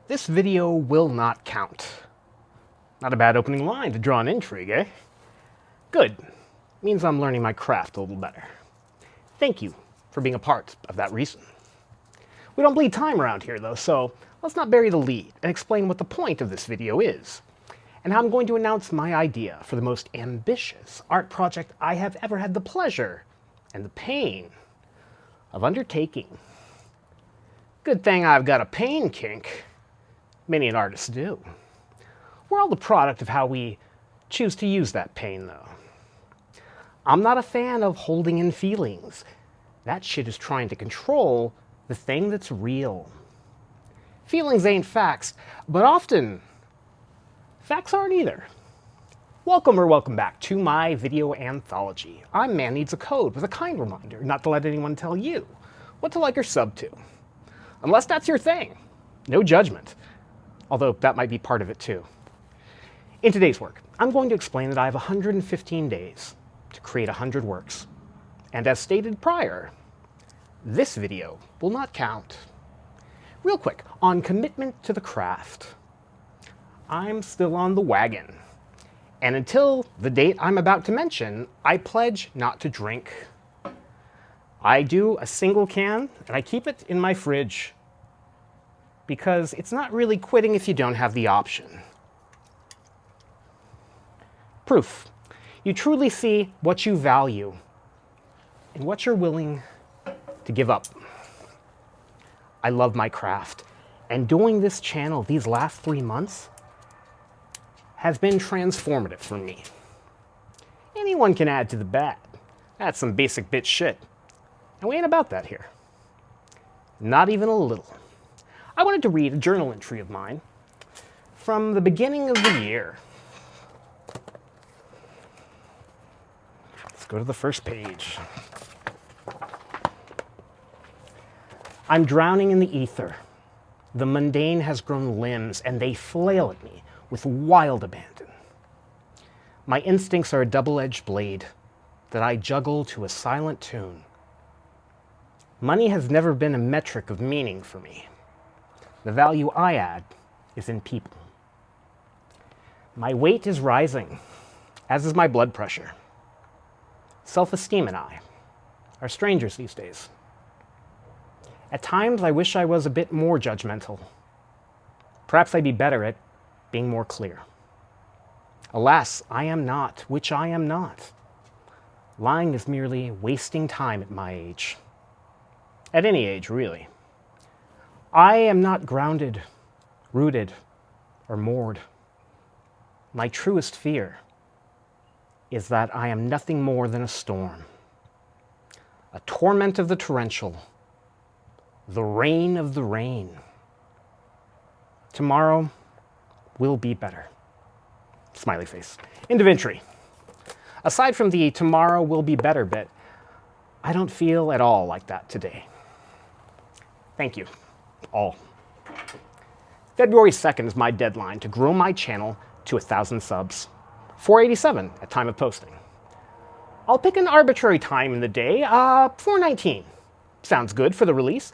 This video will not count. Not a bad opening line to draw an intrigue, eh? Good. Means I'm learning my craft a little better. Thank you for being a part of that reason. We don't bleed time around here, though, so let's not bury the lead and explain what the point of this video is, and how I'm going to announce my idea for the most ambitious art project I have ever had the pleasure and the pain of undertaking. Good thing I've got a pain kink. Many an artist do. We're all the product of how we choose to use that pain, though. I'm not a fan of holding in feelings. That shit is trying to control the thing that's real. Feelings ain't facts, but often, facts aren't either. Welcome back to my video anthology. I'm Man Needs a Code with a kind reminder not to let anyone tell you what to like or sub to. Unless that's your thing. No judgment. Although that might be part of it too. In today's work, I'm going to explain that I have 115 days to create 100 works. And as stated prior, this video will not count. Real quick, on commitment to the craft. I'm still on the wagon. And until the date I'm about to mention, I pledge not to drink. I do a single can, and I keep it in my fridge, because it's not really quitting if you don't have the option. Proof. You truly see what you value and what you're willing to give up. I love my craft, and doing this channel these last 3 months has been transformative for me. Anyone can add to the bad. That's some basic bitch shit. And we ain't about that here. Not even a little. I wanted to read a journal entry of mine from the beginning of the year. Let's go to the first page. I'm drowning in the ether. The mundane has grown limbs, and they flail at me with wild abandon. My instincts are a double-edged blade that I juggle to a silent tune. Money has never been a metric of meaning for me. The value I add is in people. My weight is rising, as is my blood pressure. Self-esteem and I are strangers these days. At times, I wish I was a bit more judgmental. Perhaps I'd be better at being more clear. Alas, I am not, which I am not. Lying is merely wasting time at my age. At any age, really. I am not grounded, rooted, or moored. My truest fear is that I am nothing more than a storm. A torment of the torrential. The rain of the rain. Tomorrow will be better. Smiley face. End of entry. Aside from the tomorrow will be better bit, I don't feel at all like that today. Thank you, all. February 2nd is my deadline to grow my channel to 1,000 subs. 487 at time of posting. I'll pick an arbitrary time in the day, 4:19. Sounds good for the release.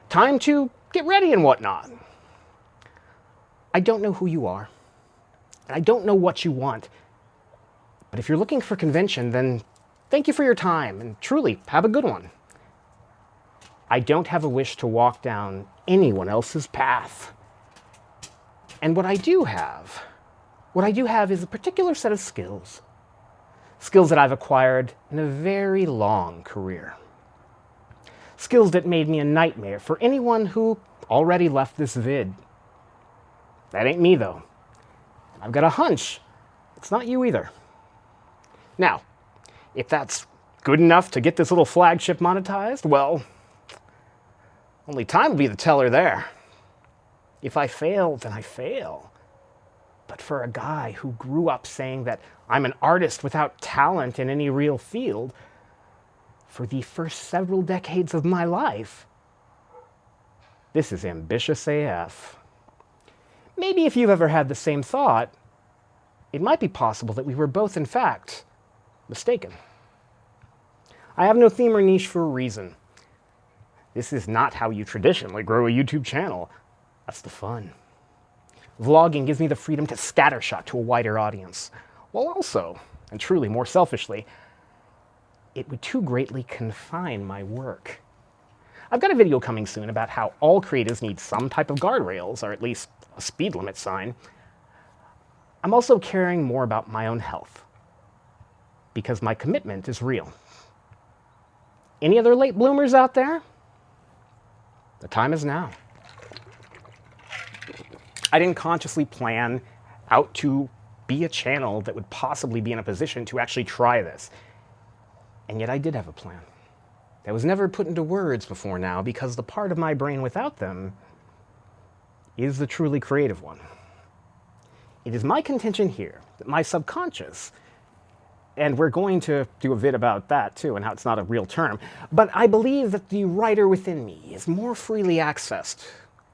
Time to get ready and whatnot. I don't know who you are, and I don't know what you want, but if you're looking for convention, then thank you for your time, and truly, have a good one. I don't have a wish to walk down anyone else's path. And what I do have is a particular set of skills. Skills that I've acquired in a very long career. Skills that made me a nightmare for anyone who already left this vid. That ain't me, though. I've got a hunch it's not you either. Now, if that's good enough to get this little flagship monetized, well, only time will be the teller there. If I fail, then I fail. But for a guy who grew up saying that I'm an artist without talent in any real field, for the first several decades of my life, this is ambitious AF. Maybe if you've ever had the same thought, it might be possible that we were both, in fact, mistaken. I have no theme or niche for a reason. This is not how you traditionally grow a YouTube channel. That's the fun. Vlogging gives me the freedom to scattershot to a wider audience, while also, and truly more selfishly, it would too greatly confine my work. I've got a video coming soon about how all creatives need some type of guardrails, or at least a speed limit sign. I'm also caring more about my own health, because my commitment is real. Any other late bloomers out there? The time is now. I didn't consciously plan out to be a channel that would possibly be in a position to actually try this. And yet I did have a plan that was never put into words before now, because the part of my brain without them is the truly creative one. It is my contention here that my subconscious, and we're going to do a vid about that too, and how it's not a real term, but I believe that the writer within me is more freely accessed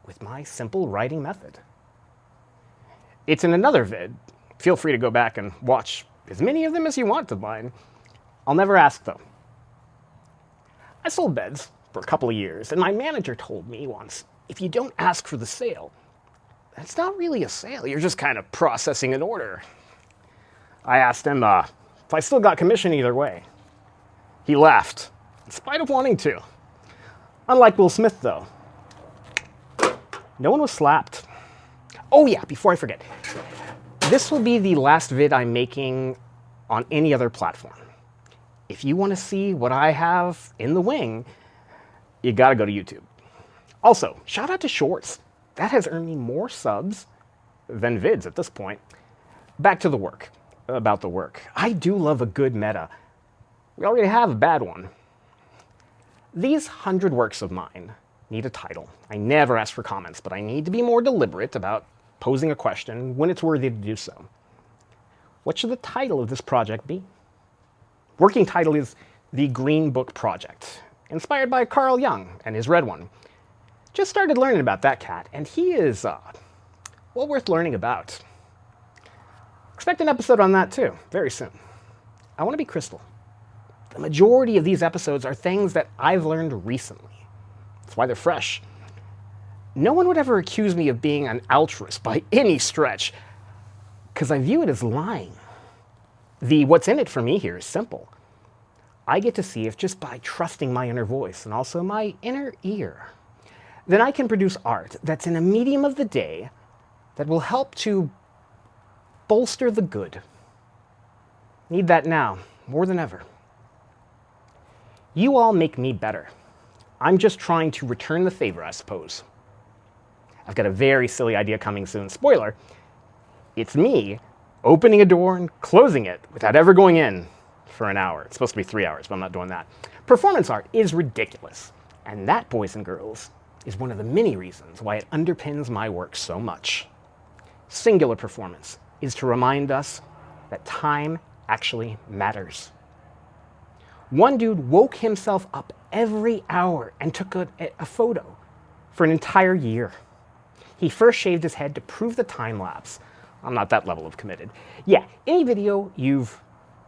with my simple writing method. It's in another vid. Feel free to go back and watch as many of them as you want of mine. I'll never ask though. I sold beds for a couple of years, and my manager told me once, if you don't ask for the sale, that's not really a sale, you're just kind of processing an order. I asked him if I still got commission either way. He laughed, in spite of wanting to. Unlike Will Smith though, no one was slapped. Oh yeah, before I forget, this will be the last vid I'm making on any other platform. If you want to see what I have in the wing, you gotta go to YouTube. Also, shout out to Shorts. That has earned me more subs than vids at this point. Back to the work. About the work. I do love a good meta. We already have a bad one. These 100 works of mine need a title. I never ask for comments, but I need to be more deliberate about posing a question when it's worthy to do so. What should the title of this project be? Working title is The Green Book Project, inspired by Carl Jung and his red one. Just started learning about that cat, and he is, well worth learning about. Expect an episode on that too, very soon. I want to be crystal. The majority of these episodes are things that I've learned recently. That's why they're fresh. No one would ever accuse me of being an altruist by any stretch, because I view it as lying. The what's in it for me here is simple. I get to see if just by trusting my inner voice and also my inner ear, then I can produce art that's in a medium of the day that will help to bolster the good. Need that now, more than ever. You all make me better. I'm just trying to return the favor, I suppose. I've got a very silly idea coming soon. Spoiler, it's me opening a door and closing it without ever going in for an hour. It's supposed to be 3 hours, but I'm not doing that. Performance art is ridiculous, and that, boys and girls, is one of the many reasons why it underpins my work so much. Singular performance is to remind us that time actually matters. One dude woke himself up every hour and took a photo for an entire year. He first shaved his head to prove the time lapse. I'm not that level of committed. Yeah, any video you've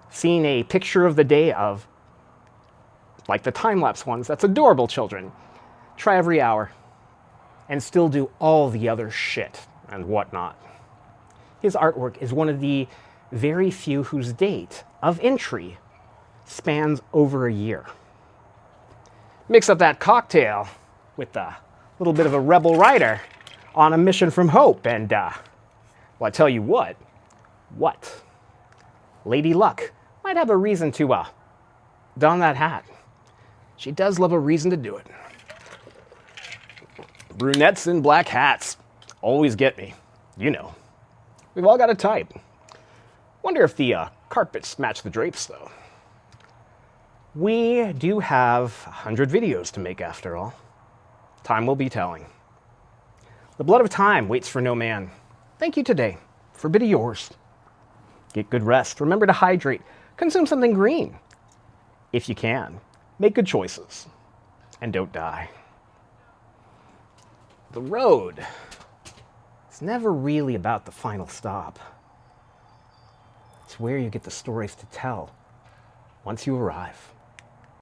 seen a picture of the day of, like the time-lapse ones, that's adorable, children. Try every hour and still do all the other shit and whatnot. His artwork is one of the very few whose date of entry spans over a year. Mix up that cocktail with a little bit of a rebel writer on a mission from hope, and well, I tell you what, Lady Luck might have a reason to don that hat. She does love a reason to do it. Brunettes in black hats always get me. You know, we've all got a type. Wonder if the carpets match the drapes, though. We do have 100 videos to make, after all. Time will be telling. The blood of time waits for no man. Thank you today for a bit of yours. Get good rest. Remember to hydrate. Consume something green. If you can, make good choices. And don't die. The road is never really about the final stop. It's where you get the stories to tell once you arrive.